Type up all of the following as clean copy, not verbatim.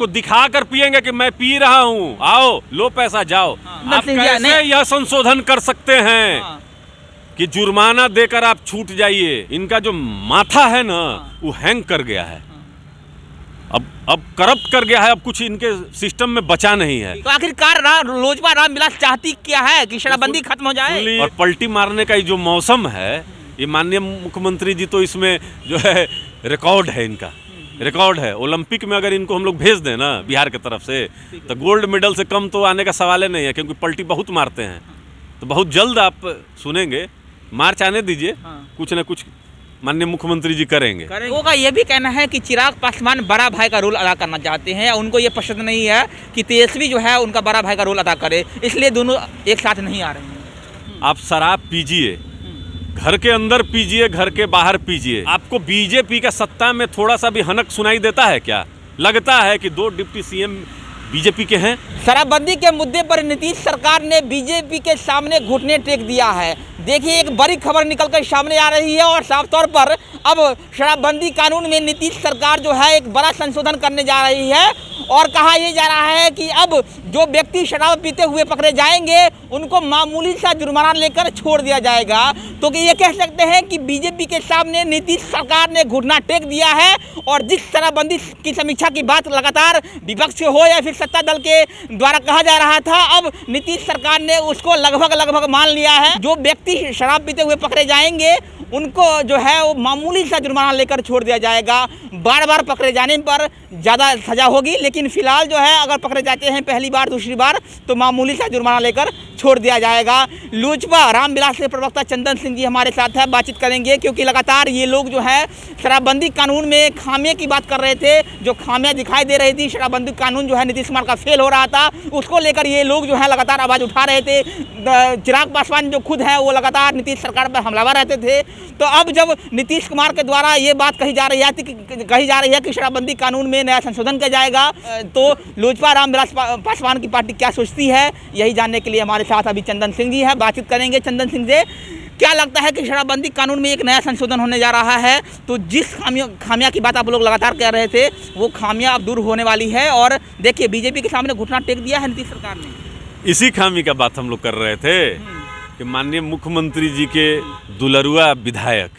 आपको दिखा कर पिएंगे कि मैं पी रहा हूँ, आओ लो पैसा जाओ। आप कैसे यह संशोधन कर सकते हैं कि जुर्माना देकर आप छूट जाइए? इनका जो माथा है ना वो हैंग कर गया है, अब करप्ट कर गया है, अब कुछ इनके सिस्टम में बचा नहीं है। तो आखिरकार लोजपा रामविलास चाहती क्या है कि शराबबंदी खत्म हो जाए? और पलटी मारने का ये जो मौसम है, ये माननीय मुख्यमंत्री जी तो इसमें जो है रिकॉर्ड है, इनका रिकॉर्ड है। ओलंपिक में अगर इनको हम लोग भेज दें ना बिहार की तरफ से, तो गोल्ड मेडल से कम तो आने का सवाल ही नहीं है, क्योंकि पलटी बहुत मारते हैं। तो बहुत जल्द आप सुनेंगे, मार्च आने दीजिए, कुछ ना कुछ माननीय मुख्यमंत्री जी करेंगे। लोगों का ये भी कहना है कि चिराग पासवान बड़ा भाई का रोल अदा करना चाहते हैं, उनको ये पसंद नहीं है कि तेजस्वी जो है उनका बड़ा भाई का रोल अदा करे, इसलिए दोनों एक साथ नहीं आ रहे हैं। आप शराब पीजिए, घर के अंदर पीजिए, घर के बाहर पीजिए। आपको बीजेपी का सत्ता में थोड़ा सा भी हनक सुनाई देता है क्या? लगता है कि 2 डिप्टी सीएम बीजेपी के हैं? शराबबंदी के मुद्दे पर नीतीश सरकार ने बीजेपी के सामने घुटने टेक दिया है। देखिए, एक बड़ी खबर निकलकर सामने आ रही है और साफ तौर पर अब शराबबंदी कानून में नीतीश सरकार जो है एक बड़ा संशोधन करने जा रही है और कहा यह जा रहा है कि अब जो व्यक्ति शराब पीते हुए पकड़े जाएंगे उनको मामूली सा जुर्माना लेकर छोड़ दिया जाएगा। तो ये कह सकते हैं कि बीजेपी के सामने नीतीश सरकार ने घुटना टेक दिया है और जिस शराबबंदी की समीक्षा की बात लगातार विपक्ष हो या फिर सत्ता दल के द्वारा कहा जा रहा था, अब नीतीश सरकार ने उसको लगभग मान लिया है। जो व्यक्ति शराब पीते हुए पकड़े जाएंगे उनको जो है वो मामूली सा जुर्माना लेकर छोड़ दिया जाएगा। बार बार पकड़े जाने पर ज़्यादा सज़ा होगी, लेकिन फिलहाल जो है अगर पकड़े जाते हैं पहली बार दूसरी बार तो मामूली सा जुर्माना लेकर छोड़ दिया जाएगा। लोजपा रामविलास के प्रवक्ता चंदन सिंह जी हमारे साथ है, बातचीत करेंगे, क्योंकि लगातार ये लोग जो है शराबबंदी कानून में खामियां की बात कर रहे थे। जो खामियां दिखाई दे रही थी, शराबबंदी कानून जो है नीतीश कुमार का फेल हो रहा था, उसको लेकर ये लोग जो है लगातार आवाज़ उठा रहे थे। चिराग पासवान जो खुद हैं वो लगातार नीतीश सरकार पर हमलावर रहते थे। तो अब जब नीतीश कुमार के द्वारा ये बात कही जा रही है कि शराबबंदी कानून में नया संशोधन किया जाएगा, तो लोजपा रामविलास पासवान की पार्टी क्या सोचती है, यही जानने के लिए हमारे साथ अभी चंदन सिंह जी है, बातचीत करेंगे चंदन सिंह से। क्या लगता है कि शराबबंदी कानून में एक नया संशोधन होने जा रहा है, तो जिस खामियां की बात आप लोग लगातार कह रहे थे वो खामियां अब दूर होने वाली है और देखिए बीजेपी के सामने घुटना टेक दिया है नीतीश सरकार ने। इसी खामी का बात हम लोग कर रहे थे कि माननीय मुख्यमंत्री जी के दुलरुआ विधायक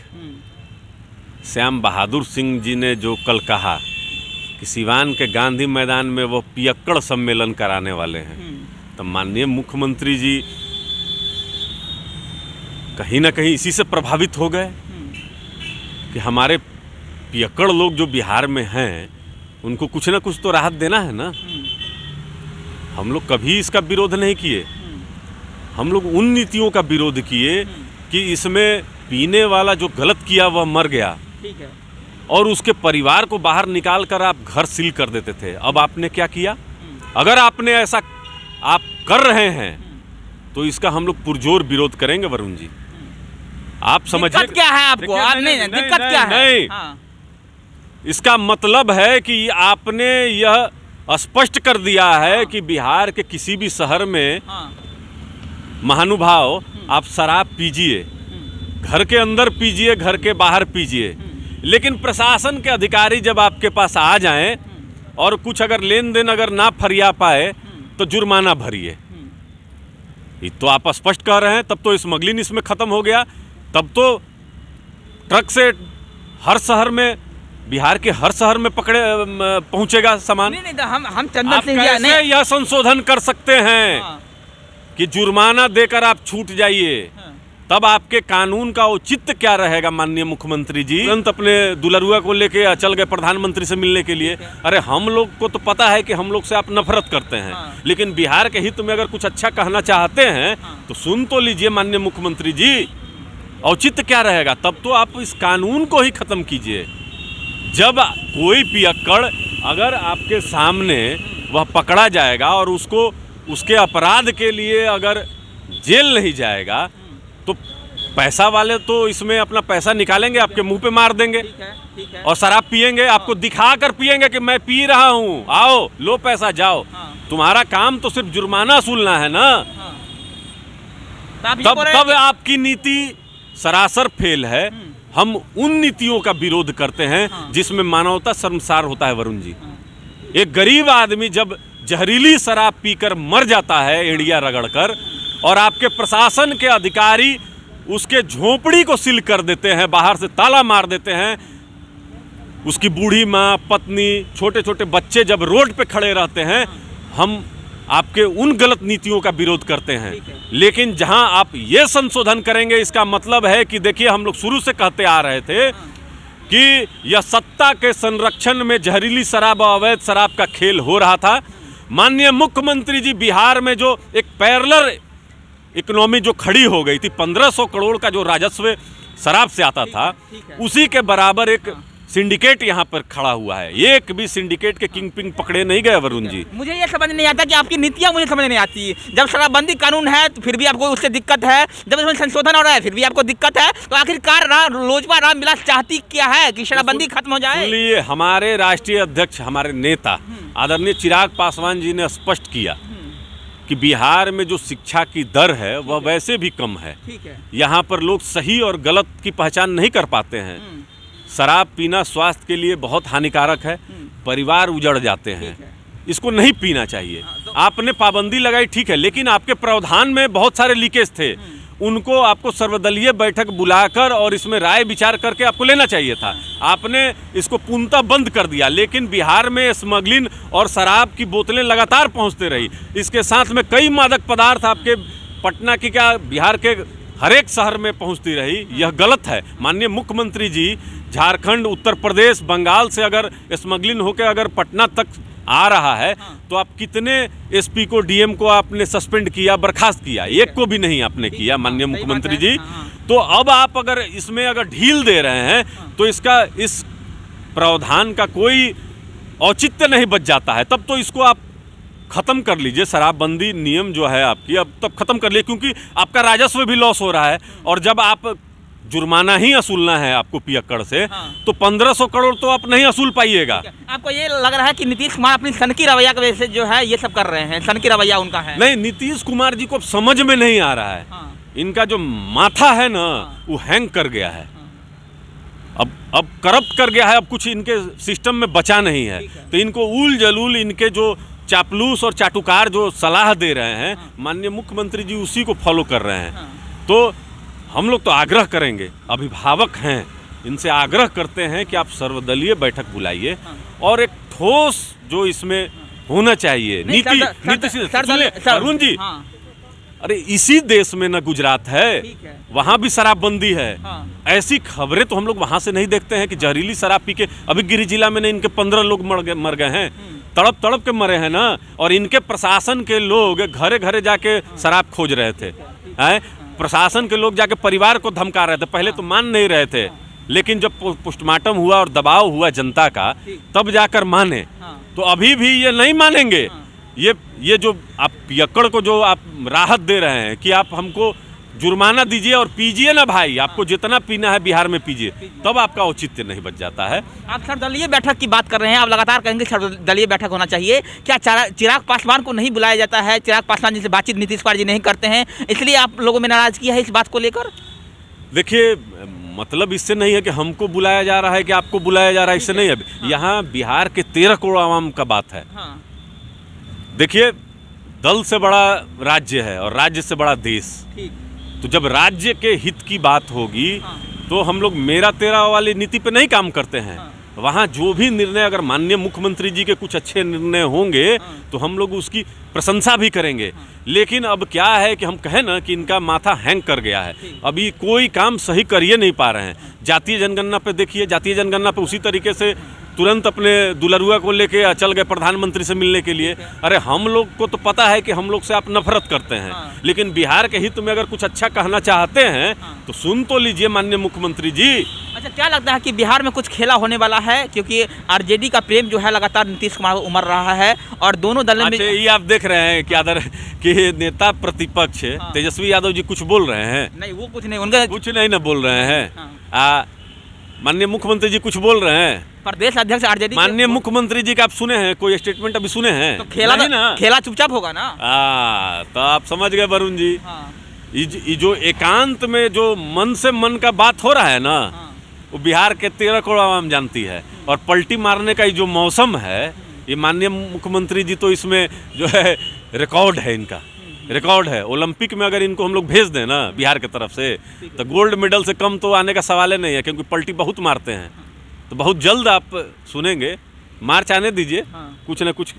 श्याम बहादुर सिंह जी ने जो कल कहा कि सिवान के गांधी मैदान में वो पियक्कड़ सम्मेलन कराने वाले हैं, तो माननीय मुख्यमंत्री जी कहीं ना कहीं इसी से प्रभावित हो गए कि हमारे पियक्कड़ लोग जो बिहार में हैं उनको कुछ ना कुछ तो राहत देना है ना। हम लोग कभी इसका विरोध नहीं किए, हम लोग उन नीतियों का विरोध किए कि इसमें पीने वाला जो गलत किया वह मर गया, ठीक है, और उसके परिवार को बाहर निकाल कर आप घर सील कर देते थे। अब आपने क्या किया? अगर आपने ऐसा आप कर रहे हैं तो इसका हम लोग पुरजोर विरोध करेंगे वरुण जी। आप समझिए दिक्कत क्या है आपको? दिक्कत क्या है? नहीं, इसका मतलब है कि आपने यह स्पष्ट कर दिया है कि बिहार के किसी भी शहर में महानुभाव आप शराब पीजिए, घर के अंदर पीजिए, घर के बाहर पीजिए, लेकिन प्रशासन के अधिकारी जब आपके पास आ जाएं और कुछ अगर लेन देन अगर ना फरिया पाए तो जुर्माना भरिए। ये तो आप स्पष्ट कह रहे हैं। तब तो स्मगलिंग इसमें खत्म हो गया, तब तो ट्रक से हर शहर में, बिहार के हर शहर में पहुंचेगा सामान। नहीं, तो हम चंदन सिंह कैसे यह संशोधन कर सकते हैं कि जुर्माना देकर आप छूट जाइए? तब आपके कानून का औचित्य क्या रहेगा माननीय मुख्यमंत्री जी? तुरंत अपने दुलरुआ को लेके चल गए प्रधानमंत्री से मिलने के लिए। अरे हम लोग को तो पता है कि हम लोग से आप नफरत करते हैं, लेकिन बिहार के हित में अगर कुछ अच्छा कहना चाहते हैं तो सुन तो लीजिए माननीय मुख्यमंत्री जी, औचित्य क्या रहेगा? तब तो आप इस कानून को ही खत्म कीजिए। जब कोई पियक्कड़ अगर आपके सामने वह पकड़ा जाएगा और उसको उसके अपराध के लिए अगर जेल नहीं जाएगा तो पैसा वाले तो इसमें अपना पैसा निकालेंगे, आपके मुंह पे मार देंगे। ठीक है। और शराब पिएंगे, आपको दिखा कर पिएंगे कि मैं पी रहा हूँ, आओ लो पैसा जाओ। तुम्हारा काम तो सिर्फ जुर्माना वसूलना है ना। तब आपकी नीति सरासर फेल है। हम उन नीतियों का विरोध करते हैं जिसमें मानवता शर्मसार होता है वरुण जी। एक गरीब आदमी जब जहरीली शराब पीकर मर जाता है एड़िया रगड़कर, और आपके प्रशासन के अधिकारी उसके झोपड़ी को सील कर देते हैं, बाहर से ताला मार देते हैं, उसकी बूढ़ी माँ, पत्नी, छोटे छोटे बच्चे जब रोड पे खड़े रहते हैं, हम आपके उन गलत नीतियों का विरोध करते हैं। लेकिन जहां आप ये संशोधन करेंगे, इसका मतलब है कि देखिए, हम लोग शुरू से कहते आ रहे थे कि यह सत्ता के संरक्षण में जहरीली शराब और अवैध शराब का खेल हो रहा था। माननीय मुख्यमंत्री जी, बिहार में जो एक पैरेलल इकोनॉमी जो खड़ी हो गई थी, 1500 करोड़ का जो राजस्व शराब से आता था, उसी के बराबर एक सिंडिकेट यहाँ पर खड़ा हुआ है। एक भी सिंडिकेट के किंग पिंग पकड़े नहीं गए वरुण जी। मुझे ये समझ नहीं आता कि आपकी नीतियाँ मुझे समझ नहीं आती। जब शराबबंदी कानून है तो फिर भी आपको उससे दिक्कत है, जब इसमें संशोधन हो रहा है फिर भी आपको दिक्कत है, तो आखिरकार लोजपा रामविलास चाहती क्या है कि शराबबंदी खत्म हो जाए? सुनिए, हमारे राष्ट्रीय अध्यक्ष, हमारे नेता आदरणीय चिराग पासवान जी ने स्पष्ट किया कि बिहार में जो शिक्षा की दर है वह वैसे भी कम है। ठीक है। यहाँ पर लोग सही और गलत की पहचान नहीं कर पाते हैं। शराब पीना स्वास्थ्य के लिए बहुत हानिकारक है, परिवार उजड़ जाते हैं, इसको नहीं पीना चाहिए। आपने पाबंदी लगाई, ठीक है, लेकिन आपके प्रावधान में बहुत सारे लीकेज थे, उनको आपको सर्वदलीय बैठक बुलाकर और इसमें राय विचार करके आपको लेना चाहिए था। आपने इसको पूर्णतः बंद कर दिया, लेकिन बिहार में स्मगलिंग और शराब की बोतलें लगातार पहुंचते रही। इसके साथ में कई मादक पदार्थ आपके पटना की क्या बिहार के हर एक शहर में पहुंचती रही। यह गलत है। माननीय मुख्यमंत्री जी, झारखंड, उत्तर प्रदेश, बंगाल से अगर स्मगलिंग होकर अगर पटना तक आ रहा है, तो आप कितने एसपी को, डीएम को आपने सस्पेंड किया, बर्खास्त किया? एक को भी नहीं आपने किया माननीय मुख्यमंत्री जी। तो अब आप अगर इसमें अगर ढील दे रहे हैं तो इसका, इस प्रावधान का कोई औचित्य नहीं बच जाता है। तब तो इसको आप खत्म कर लीजिए, शराबबंदी नियम जो है आपकी अब तब खत्म कर लीजिए, क्योंकि आपका राजस्व भी लॉस हो रहा है। और जब आप जुर्माना ही असूलना है आपको पियक्कड़ से, तो 1500 करोड़ तो आप नहीं असूल पाइएगा। आपको ये लग रहा है कि नीतीश कुमार अपनी सनकी रवैया की वजह से जो है ये सब कर रहे हैं? सनकी रवैया उनका है? नहीं, नीतीश कुमार जी को अब समझ में नहीं आ रहा है। इनका जो माथा है ना, वो हैंग कर गया है, अब करप्ट कर गया है। अब कुछ इनके सिस्टम में बचा नहीं है। तो इनको उल जलूल इनके जो चापलूस और चाटुकार जो सलाह दे रहे हैं, माननीय मुख्यमंत्री जी उसी को फॉलो कर रहे हैं। तो हम लोग तो आग्रह करेंगे, अभिभावक हैं, इनसे आग्रह करते हैं कि आप सर्वदलीय बैठक बुलाइए और एक ठोस जो इसमें होना चाहिए नीति अरुण जी। अरे इसी देश में न गुजरात है, वहाँ भी शराबबंदी है। ऐसी खबरें तो हम लोग वहाँ से नहीं देखते हैं कि जहरीली शराब पी के, अभी गिरी जिला में इनके 15 लोग मर गए हैं, तड़प तड़प के मरे हैं ना। और इनके प्रशासन के लोग घरे घरे जाके शराब खोज रहे थे, प्रशासन के लोग जाके परिवार को धमका रहे थे। पहले तो मान नहीं रहे थे, लेकिन जब पोस्टमार्टम हुआ और दबाव हुआ जनता का, तब जाकर माने। तो अभी भी ये नहीं मानेंगे। ये जो आप पियक्कड़ को जो आप राहत दे रहे हैं कि आप हमको जुर्माना दीजिए और पीजिए ना भाई, आपको जितना पीना है बिहार में पीजिए, तब आपका औचित्य नहीं बच जाता है। आप सर्वदलीय बैठक की बात कर रहे हैं, आप लगातार कहेंगे सर्वदलीय बैठक होना चाहिए। क्या चिराग पासवान को नहीं बुलाया जाता है? चिराग पासवान जी से बातचीत नीतीश कुमार जी नहीं करते हैं, इसलिए आप लोगों में नाराजगी है इस बात को लेकर? देखिए, मतलब इससे नहीं है कि हमको बुलाया जा रहा है कि आपको बुलाया जा रहा है, इससे नहीं है। यहाँ बिहार के 13 करोड़ आवाम का बात है। देखिए, दल से बड़ा राज्य है और राज्य से बड़ा देश। तो जब राज्य के हित की बात होगी तो हम लोग मेरा तेरा वाली नीति पे नहीं काम करते हैं। वहाँ जो भी निर्णय, अगर माननीय मुख्यमंत्री जी के कुछ अच्छे निर्णय होंगे तो हम लोग उसकी प्रशंसा भी करेंगे। लेकिन अब क्या है कि हम कहें ना कि इनका माथा हैंग कर गया है, अभी कोई काम सही करिए नहीं पा रहे हैं। जातीय जनगणना पे देखिए, जातीय जनगणना पे उसी तरीके से तुरंत अपने दुलरुआ को लेके चल गए प्रधानमंत्री से मिलने के लिए। अरे हम लोग को तो पता है कि हम लोग से आप नफरत करते हैं, लेकिन बिहार के हित में अगर कुछ अच्छा कहना चाहते हैं तो सुन तो लीजिए माननीय मुख्यमंत्री जी। अच्छा, क्या लगता है कि बिहार में कुछ खेला होने वाला है? क्योंकि आरजेडी का प्रेम जो है लगातार नीतीश कुमार को उमड़ रहा है और दोनों दलों में ये आप देख रहे हैं कि नेता प्रतिपक्ष तेजस्वी यादव जी कुछ बोल रहे हैं? नहीं, वो कुछ नहीं, उनका कुछ नहीं ना बोल रहे हैं। माननीय मुख्यमंत्री जी कुछ बोल रहे हैं? प्रदेश अध्यक्ष आरजेडी माननीय मुख्यमंत्री जी का आप सुने हैं कोई स्टेटमेंट अभी सुने हैं? तो खेला ना, खेला चुपचाप होगा ना। तो आप समझ गए वरुण जी। ये जो एकांत में जो मन से मन का बात हो रहा है ना, वो बिहार के 13 करोड़ आवाम जानती है। और पलटी मारने का ये जो मौसम है, ये माननीय मुख्यमंत्री जी तो इसमें जो है रिकॉर्ड है इनका, रिकॉर्ड है। ओलंपिक में अगर इनको हम लोग भेज दें ना बिहार की तरफ से तो गोल्ड मेडल से कम तो आने का सवाल ही नहीं है, क्योंकि पलटी बहुत मारते हैं। तो बहुत जल्द आप सुनेंगे, मार्च आने दीजिए, कुछ ना कुछ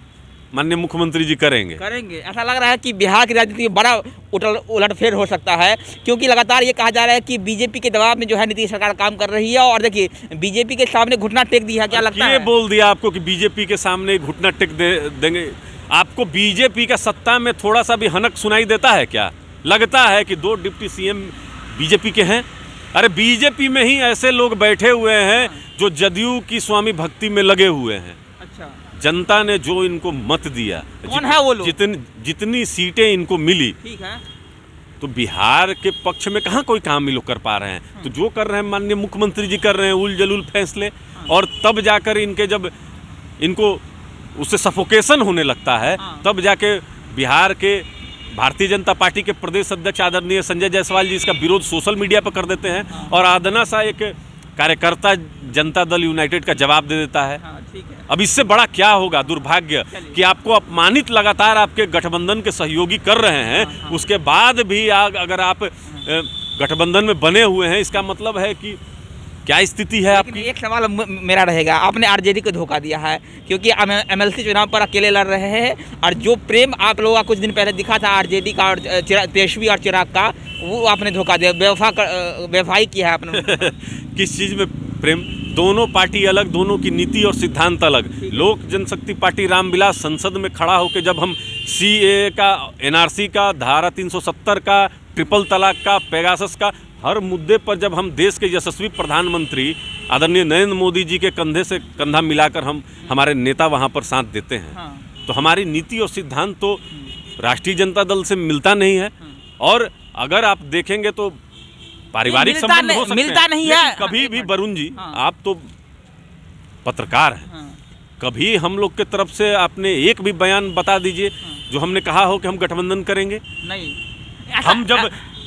माननीय मुख्यमंत्री जी करेंगे। ऐसा लग रहा है कि बिहार की राजनीति में बड़ा उलटफेर हो सकता है, क्योंकि लगातार ये कहा जा रहा है कि बीजेपी के दबाव में जो है नीतीश सरकार काम कर रही है। और देखिए बीजेपी के सामने घुटना टेक दिया, क्या लगता है? ये बोल दिया आपको कि बीजेपी के सामने घुटना टेक देंगे? आपको बीजेपी का सत्ता में थोड़ा सा भी हनक सुनाई देता है क्या? लगता है कि 2 डिप्टी सीएम बीजेपी के हैं? अरे बीजेपी में ही ऐसे लोग बैठे हुए हैं जो जदयू की स्वामी भक्ति में लगे हुए हैं। अच्छा, जनता ने जो इनको मत दिया, कौन है वो लोग? जितनी सीटें इनको मिली, ठीक है, तो बिहार के पक्ष में कहाँ कोई काम ये लोग कर पा रहे हैं। तो जो कर रहे हैं माननीय मुख्यमंत्री जी कर रहे हैं उल जलूल फैसले, और तब जाकर इनके जब इनको उससे सफोकेशन होने लगता है तब जाके बिहार के भारतीय जनता पार्टी के प्रदेश अध्यक्ष आदरणीय संजय जायसवाल जी इसका विरोध सोशल मीडिया पर कर देते हैं, और आदना सा एक कार्यकर्ता जनता दल यूनाइटेड का जवाब दे देता है। ठीक है। अब इससे बड़ा क्या होगा दुर्भाग्य कि आपको अपमानित लगातार आपके गठबंधन के सहयोगी कर रहे हैं, उसके बाद भी अगर आप गठबंधन में बने हुए हैं, इसका मतलब है कि क्या स्थिति है आपकी। एक सवाल मेरा रहेगा, आपने आरजेडी को धोखा दिया है, क्योंकि एमएलसी चुनाव पर अकेले लड़ रहे हैं, और जो प्रेम आप लोगों का कुछ दिन पहले दिखा था आरजेडी का और तेजस्वी और चिराग का, वो आपने धोखा दिया, बेवफाई किया है आपने। किस चीज़ में प्रेम? दोनों पार्टी अलग, दोनों की नीति और सिद्धांत अलग। लोक जनशक्ति पार्टी रामविलास संसद में खड़ा होकर जब हम CAA का, NRC का, धारा 370 का, ट्रिपल तलाक का, पेगासस का, हर मुद्दे पर जब हम देश के यशस्वी प्रधानमंत्री आदरणीय नरेंद्र मोदी जी के कंधे से कंधा मिलाकर हमारे नेता वहां पर साथ देते हैं, तो हमारी नीति और सिद्धांत तो राष्ट्रीय जनता दल से मिलता नहीं है। और अगर आप देखेंगे तो पारिवारिक संबंध हो सकते मिलता हैं, नहीं है। कभी भी वरुण जी आप तो पत्रकार हैं, कभी हम लोग के तरफ से आपने एक भी बयान बता दीजिए जो हमने कहा हो कि हम गठबंधन करेंगे? नहीं।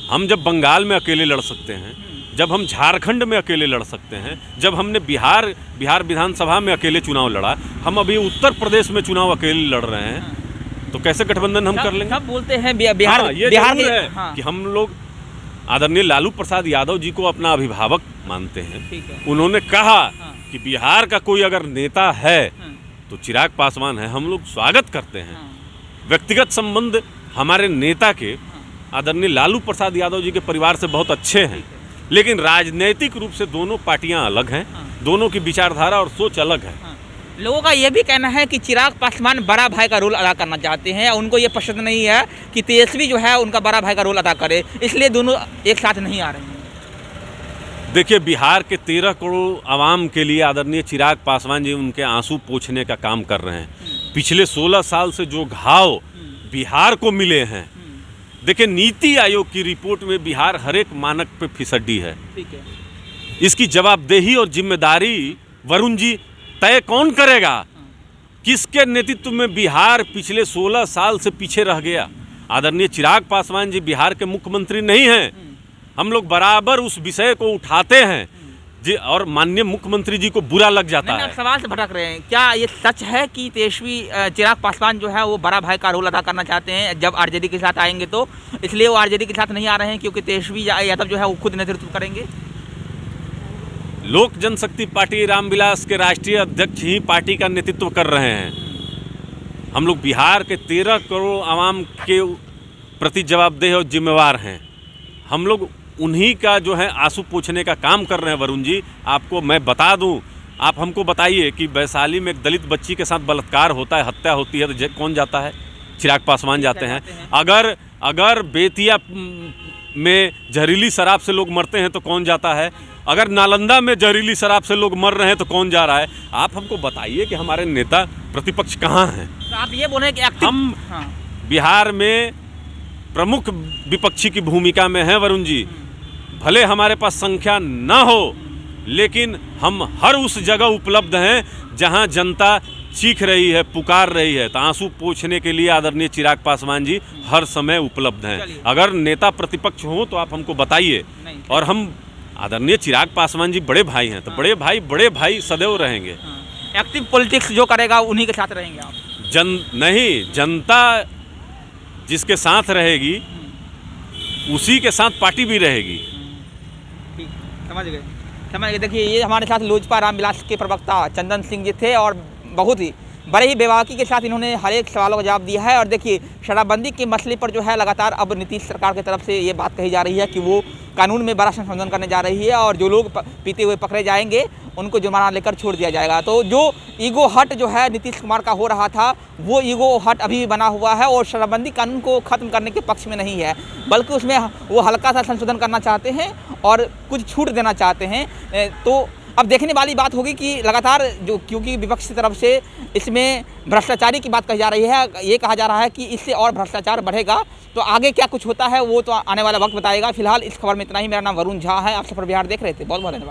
हम जब बंगाल में अकेले लड़ सकते हैं, जब हम झारखंड में अकेले लड़ सकते हैं, जब हमने बिहार विधानसभा में अकेले चुनाव लड़ा, हम अभी उत्तर प्रदेश में चुनाव अकेले लड़ रहे हैं, तो कैसे गठबंधन हम कर लेंगे? सब बोलते हैं बिहार है कि हम लोग आदरणीय लालू प्रसाद यादव जी को अपना अभिभावक मानते हैं। उन्होंने कहा कि बिहार का कोई अगर नेता है तो चिराग पासवान है, हम लोग स्वागत करते हैं। व्यक्तिगत संबंध हमारे नेता के आदरणीय लालू प्रसाद यादव जी के परिवार से बहुत अच्छे हैं, लेकिन राजनीतिक रूप से दोनों पार्टियां अलग हैं, दोनों की विचारधारा और सोच अलग है। लोगों का ये भी कहना है कि चिराग पासवान बड़ा भाई का रोल अदा करना चाहते हैं, उनको ये पसंद नहीं है कि तेजस्वी जो है उनका बड़ा भाई का रोल अदा करे, इसलिए दोनों एक साथ नहीं आ रहे हैं। देखिए, बिहार के 13 करोड़ आवाम के लिए आदरणीय चिराग पासवान जी उनके आंसू पोंछने का काम कर रहे हैं। पिछले 16 साल से जो घाव बिहार को मिले हैं, देखिए नीति आयोग की रिपोर्ट में बिहार हर एक मानक पे फिसड्डी है। ठीक है। इसकी जवाबदेही और जिम्मेदारी वरुण जी तय कौन करेगा? किसके नेतृत्व में बिहार पिछले 16 साल से पीछे रह गया? आदरणीय चिराग पासवान जी बिहार के मुख्यमंत्री नहीं हैं। हम लोग बराबर उस विषय को उठाते हैं जी, और माननीय मुख्यमंत्री जी को बुरा लग जाता है। सवाल से भटक रहे हैं, क्या ये सच है कि तेजस्वी चिराग पासवान जो है वो बड़ा भाई का रोल अदा करना चाहते हैं जब आरजेडी के साथ आएंगे, तो इसलिए वो आरजेडी के साथ नहीं आ रहे हैं क्योंकि तेजस्वी यादव जो है वो खुद नेतृत्व करेंगे? लोक जनशक्ति पार्टी रामविलास के राष्ट्रीय अध्यक्ष ही पार्टी का नेतृत्व कर रहे हैं। हम लोग बिहार के 13 करोड़ आवाम के प्रति जवाबदेह और जिम्मेवार हैं। हम लोग उन्हीं का जो है आंसू पोंछने का काम कर रहे हैं। वरुण जी, आपको मैं बता दूं, आप हमको बताइए कि वैशाली में एक दलित बच्ची के साथ बलात्कार होता है, हत्या होती है, तो कौन जाता है? चिराग पासवान जाते हैं। अगर बेतिया में जहरीली शराब से लोग मरते हैं तो कौन जाता है? अगर नालंदा में जहरीली शराब से लोग मर रहे हैं तो कौन जा रहा है? आप हमको बताइए कि हमारे नेता प्रतिपक्ष कहाँ हैं? तो आप ये बोले कि हम बिहार में प्रमुख विपक्षी की भूमिका में हैं वरुण जी। भले हमारे पास संख्या ना हो, लेकिन हम हर उस जगह उपलब्ध हैं जहां जनता चीख रही है, पुकार रही है। तो आंसू पोंछने के लिए आदरणीय चिराग पासवान जी हर समय उपलब्ध हैं। अगर नेता प्रतिपक्ष हो तो आप हमको बताइए। और हम आदरणीय चिराग पासवान जी बड़े भाई हैं, तो बड़े भाई सदैव रहेंगे। एक्टिव पॉलिटिक्स जो करेगा उन्हीं के साथ रहेंगे आप? जनता जिसके साथ रहेगी उसी के साथ पार्टी भी रहेगी। ठीक, समझ गए। देखिए, ये हमारे साथ लोजपा रामविलास के प्रवक्ता चंदन सिंह जी थे और बहुत ही बड़े ही बेबाकी के साथ इन्होंने हर एक सवालों का जवाब दिया है। और देखिए, शराबबंदी के मसले पर जो है लगातार अब नीतीश सरकार की तरफ से ये बात कही जा रही है कि वो कानून में बड़ा संशोधन करने जा रही है और जो लोग पीते हुए पकड़े जाएंगे उनको जुर्माना लेकर छोड़ दिया जाएगा। तो जो ईगो हट जो है नीतीश कुमार का हो रहा था, वो ईगो हट अभी भी बना हुआ है और शराबबंदी कानून को ख़त्म करने के पक्ष में नहीं है, बल्कि उसमें वो हल्का सा संशोधन करना चाहते हैं और कुछ छूट देना चाहते हैं। तो अब देखने वाली बात होगी कि लगातार जो, क्योंकि विपक्ष की तरफ से इसमें भ्रष्टाचारी की बात कही जा रही है, ये कहा जा रहा है कि इससे और भ्रष्टाचार बढ़ेगा। तो आगे क्या कुछ होता है वो तो आने वाला वक्त बताएगा। फिलहाल इस खबर में इतना ही। मेरा नाम वरुण झा है, आप सफर बिहार देख रहे थे। बहुत बहुत धन्यवाद।